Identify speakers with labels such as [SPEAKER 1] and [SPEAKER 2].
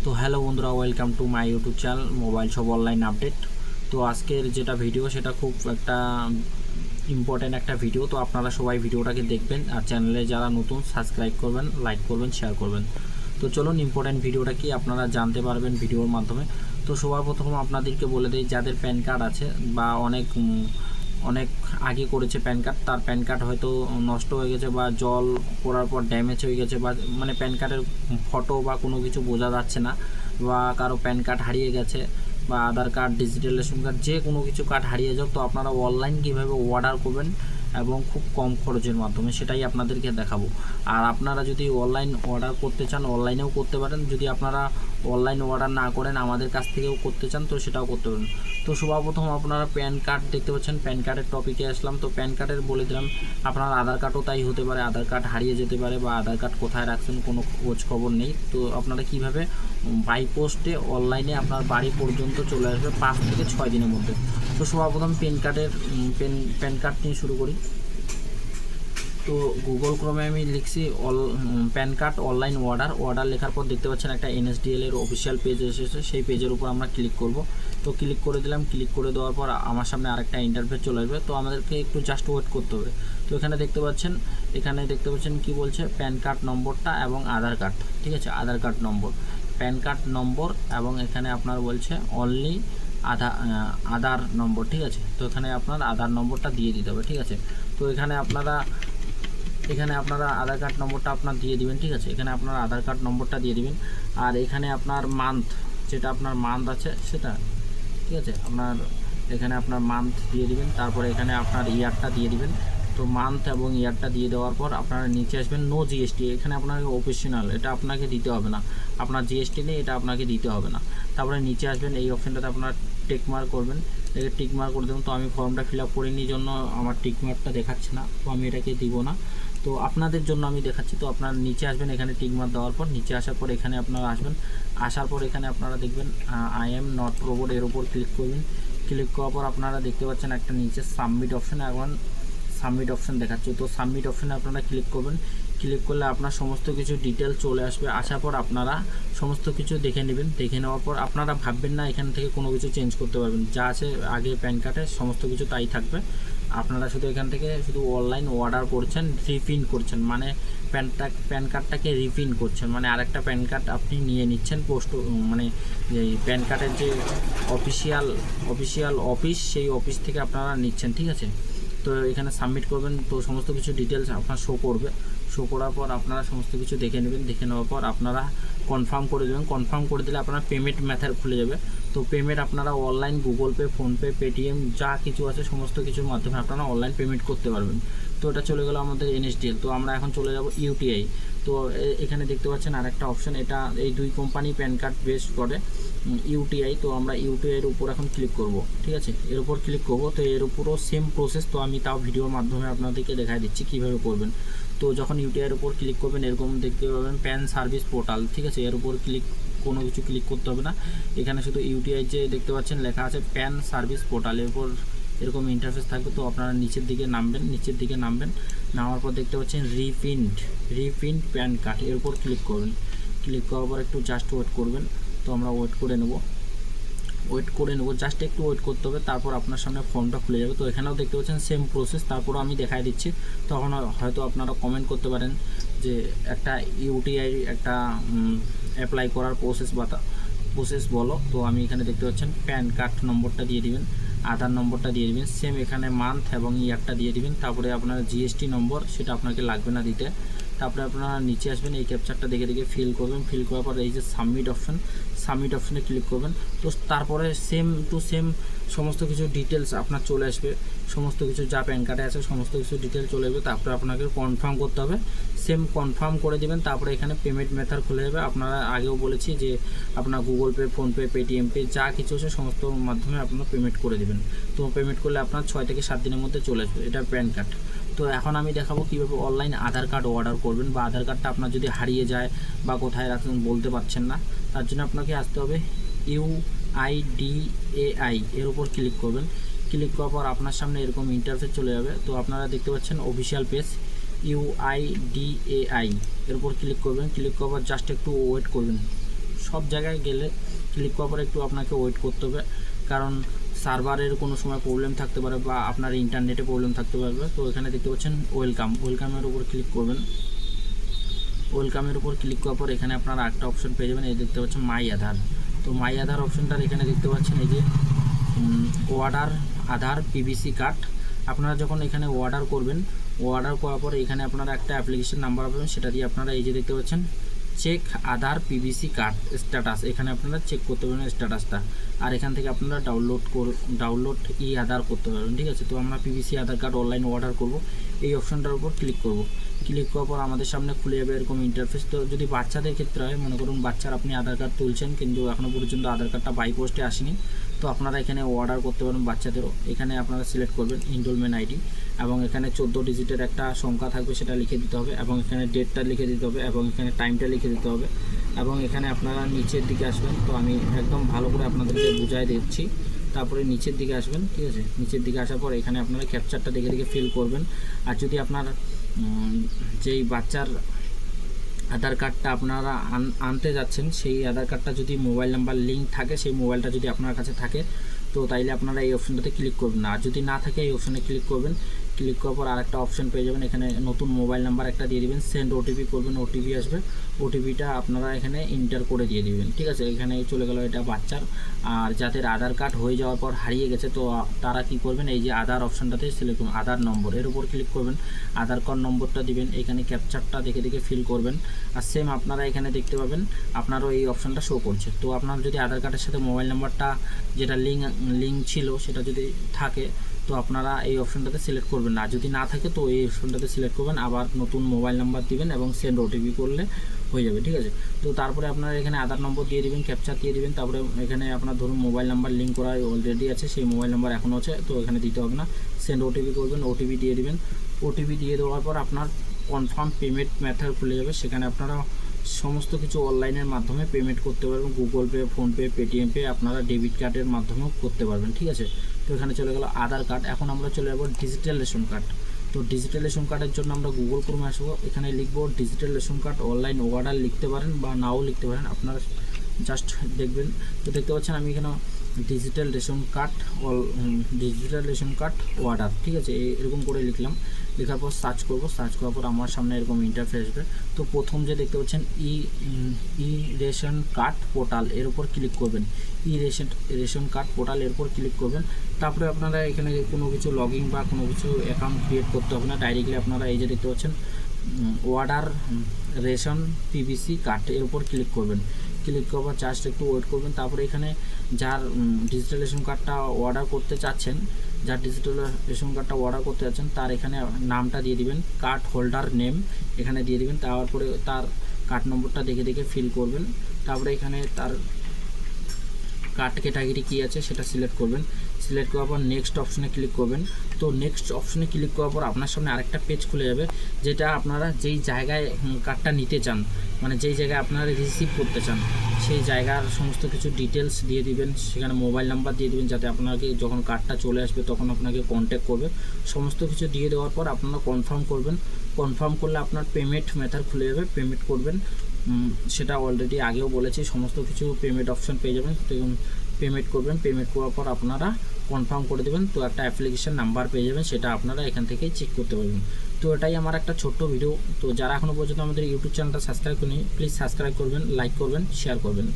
[SPEAKER 1] তো হ্যালো বন্ধুরা, welcome to my YouTube channel mobile shop online update. তো আজকের যেটা ভিডিও সেটা খুব একটা ইম্পর্ট্যান্ট একটা ভিডিও। তো আপনারা সবাই ভিডিওটাকে দেখবেন, আর চ্যানেলে যারা নতুন সাবস্ক্রাইব করবেন, লাইক করবেন, শেয়ার করবেন। তো চলুন ইম্পর্ট্যান্ট ভিডিওটা কি আপনারা জানতে পারবেন ভিডিওর মাধ্যমে। তো সবার প্রথম আপনাদেরকে বলে দিই, যাদের প্যান কার্ড আছে বা অনেক আগে করেছে প্যান কার্ড, তার প্যান কার্ড হয়তো নষ্ট হয়ে গেছে বা জল পড়ার পর ড্যামেজ হয়ে গেছে, বা মানে প্যান কার্ডের ফটো বা কোনো কিছু বোঝা যাচ্ছে না, বা কারো প্যান কার্ড হারিয়ে গেছে, বা আধার কার্ড, ডিজিটাল রেশন কার্ড, যে কোনো কিছু কার্ড হারিয়ে যাক, তো আপনারা অনলাইন কীভাবে অর্ডার করবেন এবং খুব কম খরচের মাধ্যমে সেটাই আপনাদেরকে দেখাবো। আর আপনারা যদি অনলাইন অর্ডার করতে চান অনলাইনেও করতে পারেন, যদি আপনারা অনলাইন অর্ডার না করেন আমাদের কাছ থেকেও করতে চান তো সেটাও করতে পারেন। তো সর্বপ্রথম আপনারা প্যান কার্ড দেখতে পাচ্ছেন, প্যান কার্ডের টপিকে আসলাম। তো প্যান কার্ডের বলে দিলাম, আপনার আধার কার্ডও তাই হতে পারে, আধার কার্ড হারিয়ে যেতে পারে বা আধার কার্ড কোথায় রাখছেন কোনো খোঁজ খবর নেই। তো আপনারা কীভাবে বাই পোস্টে অনলাইনে আপনার বাড়ি পর্যন্ত চলে আসবে 5 থেকে 6 দিনের মধ্যে। তো সর্বপ্রথম প্যান কার্ড নিয়ে শুরু করি। তো গুগল ক্রোমে আমি লিখছি প্যান কার্ড অনলাইন অর্ডার লেখার পর দেখতে পাচ্ছেন একটা NSDL এর অফিসিয়াল পেজ এসেছে, সেই পেজের উপর আমরা ক্লিক করব। তো ক্লিক করে দিলাম, ক্লিক করে দেওয়ার পর আমার সামনে আরেকটা ইন্টারফেস চলে আসবে। তো আমাদেরকে একটু জাস্ট ওয়েট করতে হবে। তো এখানে দেখতে পাচ্ছেন কি বলছে, প্যান কার্ড নম্বরটা এবং আধার কার্ড, ঠিক আছে, Aadhaar card number, PAN card number, এবং এখানে আপনার বলছে অনলি আধার নম্বর, ঠিক আছে। তো এখানে আপনার আধার নম্বরটা দিয়ে দিতে হবে, ঠিক আছে। তো এখানে আপনারা আধার কার্ড নম্বরটা আপনার দিয়ে দিবেন, ঠিক আছে। এখানে আপনার আধার কার্ড নম্বরটা দিয়ে দিবেন, আর এখানে আপনার মান্থ, যেটা আপনার মান্থ আছে সেটা, ঠিক আছে, এখানে আপনার মান্থ দিয়ে দিবেন। তারপরে এখানে আপনার ইয়ারটা দিয়ে দিবেন। তো মান্থ এবং ইয়ারটা দিয়ে দেওয়ার পর আপনারা নিচে আসবেন নো জিএসটি, এখানে আপনাকে অপশনাল, এটা আপনাকে দিতে হবে না, আপনার জিএসটি নেই, এটা আপনাকে দিতে হবে না। তারপরে নিচে আসবেন, এই অপশানটাতে আপনার টিকমার্ক করবেন, এটাকে টিকমার্ক করে দেবেন। তো আমি ফর্মটা ফিল আপ করিনি জন্য আমার টিকমার্কটা দেখাচ্ছে না, তো আমি এটাকে দিব না। তো আপনাদের জন্য আমি দেখাচ্ছি। তো আপনার নিচে আসবেন, এখানে টিকমার্ক দেওয়ার পর নিচে আসার পর এখানে আপনারা আসবেন, আসার পর এখানে আপনারা দেখবেন আই এম নট রোবট, এর উপর ক্লিক করবেন। ক্লিক করার পর আপনারা দেখতে পাচ্ছেন একটা নিচে সাবমিট অপশান, এখন সাবমিট অপশান দেখাচ্ছে। তো সাবমিট অপশানে আপনারা ক্লিক করবেন। ক্লিক করলে আপনার সমস্ত কিছু ডিটেল চলে আসবে। আসার পর আপনারা সমস্ত কিছু দেখে নেবেন। দেখে নেওয়ার পর আপনারা ভাববেন না এখান থেকে কোনো কিছু চেঞ্জ করতে পারবেন, যা আছে আগে প্যান কার্ডে সমস্ত কিছু তাই থাকবে। আপনারা শুধু এখান থেকে শুধু অনলাইন অর্ডার করছেন, রিপ্রিন্ট করছেন, মানে প্যান কার্ডটাকে রিপ্রিন্ট করছেন, মানে আরেকটা প্যান কার্ড আপনি নিয়ে নিচ্ছেন মানে এই প্যান কার্ডের যে অফিসিয়াল অফিস, সেই অফিস থেকে আপনারা নিচ্ছেন, ঠিক আছে। তো এখানে সাবমিট করবেন। তো সমস্ত কিছু ডিটেলস আপনার শো করবে। শো করার পর আপনারা সমস্ত কিছু দেখে নেবেন। দেখে নেওয়ার পর আপনারা কনফার্ম করে দেবেন। কনফার্ম করে দিলে আপনার পেমেন্ট মেথড খুলে যাবে। তো পেমেন্ট আপনারা online Google pay, PhonePe, Paytm যা কিছু আছে সমস্ত কিছুর মাধ্যমে আপনারা অনলাইন পেমেন্ট করতে পারবেন। তো এটা চলে গেল আমাদের NSDL। তো আমরা এখন চলে যাব UTI। তো এখানে দেখতে পাচ্ছেন আরেকটা অপশান, এটা এই দুই কোম্পানি প্যান কার্ড বেস করে, UTI। তো আমরা UTI এর উপর এখন ক্লিক করব, ঠিক আছে, এর উপর ক্লিক করব। তো এর উপরও সেম প্রসেস, তো আমি তাও ভিডিওর মাধ্যমে আপনাদেরকে দেখাই দিচ্ছি কীভাবে করবেন। তো যখন UTI এর উপর ক্লিক করবেন এরকম দেখতে পাবেন প্যান সার্ভিস পোর্টাল, ঠিক আছে। এর উপর কোনো কিছু ক্লিক করতে হবে না, এখানে শুধু UTI যে দেখতে পাচ্ছেন লেখা আছে প্যান সার্ভিস পোর্টাল, এর উপর এরকম ইন্টারফেস থাকবে। তো আপনারা নিচের দিকে নামবেন, নামার পর দেখতে পাচ্ছেন রিপ্রিন্ট প্যান কার্ড, এর উপর ক্লিক করবেন। ক্লিক করার পর একটু জাস্ট ওয়েট করবেন। তো আমরা ওয়েট করে নেব, জাস্ট একটু ওয়েট করতে হবে। তারপর আপনার সামনে ফর্মটা খুলে যাবে। তো এখানেও দেখতে পাচ্ছেন সেম প্রসেস, তারপর আমি দেখাই দিচ্ছি। তখন হয়তো আপনারা কমেন্ট করতে পারেন যে একটা UTI একটা অ্যাপ্লাই করার প্রসেস বলো। তো আমি এখানে দেখতে পাচ্ছেন প্যান কার্ড নম্বরটা দিয়ে দিবেন, আধার নম্বরটা দিয়ে দিবেন, সেম এখানে মান্থ এবং ইয়ারটা দিয়ে দিবেন। তারপরে আপনার GST নম্বর, সেটা আপনাকে লাগবে না দিতে। তারপরে আপনারা নিচে আসবেন, এই ক্যাপচারটা দেখে ফিল করবেন। ফিল করার পর এই যে সাবমিট অপশানে ক্লিক করবেন। তো তারপরে সেম টু সেম সমস্ত কিছু ডিটেলস আপনার চলে আসবে, সমস্ত কিছু যা প্যান কার্ডে আছে সমস্ত কিছু ডিটেলস চলে আসবে। তারপরে আপনাকে কনফার্ম করতে হবে, সেম কনফার্ম করে দিবেন। তারপরে এখানে পেমেন্ট মেথড খুলে যাবে। আপনারা আগেও বলেছি যে আপনার Google pay, PhonePe, Paytm pay যা কিছু আছে সমস্ত মাধ্যমে আপনারা পেমেন্ট করে দেবেন। তো পেমেন্ট করলে আপনার 6 থেকে 7 দিনের মধ্যে চলে আসবে, এটা প্যান কার্ড। তো এখন আমি দেখাবো কীভাবে অনলাইন আধার কার্ড অর্ডার করবেন, বা আধার কার্ডটা আপনার যদি হারিয়ে যায় বা কোথায় রাখবেন বলতে পারছেন না, তার জন্য আপনাকে আসতে হবে UIDAI, এর উপর ক্লিক করবেন। ক্লিক করার পর আপনার সামনে এরকম ইন্টারফেস চলে যাবে। তো আপনারা দেখতে পাচ্ছেন অফিসিয়াল পেজ UIDAI, এর উপর ক্লিক করবেন। ক্লিক করার পর জাস্ট একটু ওয়েট করবেন, সব জায়গায় গেলে ক্লিক করার পর একটু আপনাকে ওয়েট করতে হবে, কারণ সার্ভারের কোনো সময় প্রবলেম থাকতে পারে বা আপনার ইন্টারনেটে প্রবলেম থাকতে পারবে। তো এখানে দেখতে পাচ্ছেন ওয়েলকামের উপর ক্লিক করবেন। ওয়েলকামের উপর ক্লিক করার পর এখানে আপনারা একটা অপশন পেয়ে যাবেন, এই দেখতে পাচ্ছেন মাই আধার। তো মাই আধার অপশনটার এখানে দেখতে পাচ্ছেন এই যে অর্ডার আধার পিভিসি কার্ড। আপনারা যখন এখানে অর্ডার করবেন, অর্ডার করার পর এখানে আপনারা একটা অ্যাপ্লিকেশন নাম্বার পাবেন, সেটা দিয়ে আপনারা এই যে দেখতে পাচ্ছেন চেক আধার পিভিসি কার্ড স্ট্যাটাস, এখানে আপনারা চেক করতে পারবেন স্ট্যাটাসটা। আর এখান থেকে আপনারা ডাউনলোড ই আধার করতে পারবেন, ঠিক আছে। তো আমরা পিভিসি আধার কার্ড অনলাইন অর্ডার করব, এই অপশনটার উপর ক্লিক করব। ক্লিক করার পর আমাদের সামনে খুলে যাবে এরকম ইন্টারফেস। তো যদি বাচ্চাদের ক্ষেত্রে হয়, মনে করুন বাচ্চার আপনি আধার কার্ড তুলছেন কিন্তু এখনও পর্যন্ত আধার কার্ডটা বাই পোস্টে আসেনি, তো আপনারা এখানে অর্ডার করতে পারেন বাচ্চাদেরও। এখানে আপনারা সিলেক্ট করবেন এনরোলমেন্ট আইডি এবং এখানে 14 ডিজিটের একটা সংখ্যা থাকবে, সেটা লিখে দিতে হবে এবং এখানে ডেটটা লিখে দিতে হবে এবং এখানে টাইমটা লিখে দিতে হবে এবং এখানে আপনারা নিচের দিকে আসবেন। তো আমি একদম ভালো করে আপনাদেরকে বুঝাই দিচ্ছি। তারপরে নিচের দিকে আসবেন, ঠিক আছে। নিচের দিকে আসার পর এখানে আপনারা ক্যাপচারটা দেখে দেখে ফিল করবেন। আর যদি আপনার যেই বাচ্চার আধার কার্ডটা আপনারা আনতে যাচ্ছেন, সেই আধার কার্ডটা যদি মোবাইল নাম্বার লিঙ্ক থাকে, সেই মোবাইলটা যদি আপনার কাছে থাকে, তো তাইলে আপনারা এই অপশনটাতে ক্লিক করবেন না। আর যদি না থাকে এই অপশনে ক্লিক করবেন। ক্লিক করার পর আরেকটা অপশন পেয়ে যাবেন, এখানে নতুন মোবাইল নাম্বার একটা দিয়ে দিবেন, সেন্ড ওটিপি করবেন, ওটিপি আসবে, ওটিপিটা আপনারা এখানে এন্টার করে দিয়ে দিবেন, ঠিক আছে। এখানে চলে গেল এটা বাচ্চার। আর যাদের আধার কার্ড হয়ে যাওয়ার পর হারিয়ে গেছে, তো তারা কি করবেন, এই যে আধার অপশনটাতে সিলেক্ট করুন, আধার নম্বর, এর উপর ক্লিক করবেন, আধার কার্ড নম্বরটা দিবেন, এখানে ক্যাপচারটা দেখে দেখে ফিল করবেন। আর সেম আপনারা এখানে দেখতে পাবেন আপনারও এই অপশনটা শো করছে। তো আপনার যদি আধার কার্ডের সাথে মোবাইল নাম্বারটা যেটা লিঙ্ক ছিল সেটা যদি থাকে, তো আপনারা এই অপশনটাতে সিলেক্ট করবেন না। যদি না থাকে তো এই অপশনটাতে সিলেক্ট করবেন, আবার নতুন মোবাইল নাম্বার দিবেন এবং সেন্ড ওটিপি করলে হয়ে যাবে, ঠিক আছে। তো তারপরে আপনারা এখানে আধার নম্বর দিয়ে দিবেন, ক্যাপচার দিয়ে দিবেন। তারপরে এখানে আপনার ধরুন মোবাইল নাম্বার লিঙ্ক করা অলরেডি আছে, সেই মোবাইল নাম্বার এখনও আছে, তো এখানে দিতে হবে না। সেন্ড ওটিপি করবেন, ওটিপি দিয়ে দিবেন। ওটিপি দিয়ে দেওয়ার পর আপনার কনফার্ম পেমেন্ট মেথড খুলে যাবে, সেখানে আপনারা সমস্ত কিছু অনলাইনের মাধ্যমে পেমেন্ট করতে পারবেন, Google pay, PhonePe, Paytm pay, আপনারা ডেবিট কার্ডের মাধ্যমেও করতে পারবেন, ঠিক আছে। তো এখানে চলে গেল আধার কার্ড। এখন আমরা চলে যাব ডিজিটাল রেশন কার্ড। তো ডিজিটাল রেশন কার্ডের জন্য আমরা গুগল ক্রোমে আসবো, এখানে লিখবো digital ration card online order, লিখতে পারেন বা নাও লিখতে পারেন, আপনারা জাস্ট দেখবেন। তো দেখতে পাচ্ছেন আমি এখানে ডিজিটাল রেশন কার্ড অর্ডার, ঠিক আছে, এরকম করে লিখলাম। লেখার পর সার্চ করব, সার্চ করার পর আমার সামনে এরকম ইন্টারফেস আসবে। তো প্রথম যে দেখতে পাচ্ছেন ই রেশন কার্ড পোর্টাল, এর উপর ক্লিক করবেন। রেশন কার্ড পোর্টাল, এর উপর ক্লিক করবেন। তারপরে আপনারা এখানে কোনো কিছু লগইন বা কোনো কিছু অ্যাকাউন্ট ক্রিয়েট করতে হবে না, ডাইরেক্টলি আপনারা এই যে দেখতে পাচ্ছেন অর্ডার রেশন পিভিসি কার্ড, এর উপর ক্লিক করবেন। ক্লিক করবার জাস্ট একটু ওয়েট করবেন। তারপরে এখানে যার ডিজিটাল রেশন কার্ডটা অর্ডার করতে চাচ্ছেন, যার ডিজিটাল রেশন কার্ডটা অর্ডার করতে যাচ্ছেন, তার এখানে নামটা দিয়ে দিবেন, কার্ড হোল্ডার নেম এখানে দিয়ে দিবেন। তারপরে তার কার্ড নম্বরটা দেখে দেখে ফিল করবেন। তারপরে এখানে তার কার্ড ক্যাটাগরি কী আছে সেটা সিলেক্ট করবেন। সিলেক্ট করার পর নেক্সট অপশনে ক্লিক করবেন। তো নেক্সট অপশনে ক্লিক করার পর আপনার সামনে আরেকটা পেজ খুলে যাবে, যেটা আপনারা যেই জায়গায় কার্ডটা নিতে চান, মানে যেই জায়গায় আপনারা রিসিভ করতে চান, সেই জায়গার সমস্ত কিছু ডিটেলস দিয়ে দিবেন। সেখানে মোবাইল নাম্বার দিয়ে দিবেন, যাতে আপনাকে যখন কার্ডটা চলে আসবে তখন আপনাকে কন্ট্যাক্ট করবে। সমস্ত কিছু দিয়ে দেওয়ার পর আপনারা কনফার্ম করবেন। কনফার্ম করলে আপনার পেমেন্ট মেথড খুলে যাবে, পেমেন্ট করবেন। সেটা অলরেডি আগেও বলেছি, সমস্ত কিছু পেমেন্ট অপশন পেয়ে যাবেন। পেমেন্ট করবেন, পেমেন্ট করার পর আপনারা কনফার্ম করে দেবেন। তো একটা অ্যাপ্লিকেশন নাম্বার পেয়ে যাবেন, সেটা আপনারা এখান থেকেই চেক করতে পারবেন। তো এটাই আমার একটা ছোট্ট ভিডিও। তো যারা এখনও পর্যন্ত আমাদের ইউটিউব চ্যানেলটা সাবস্ক্রাইব করেনি, প্লিজ সাবস্ক্রাইব করবেন, লাইক করবেন, শেয়ার করবেন।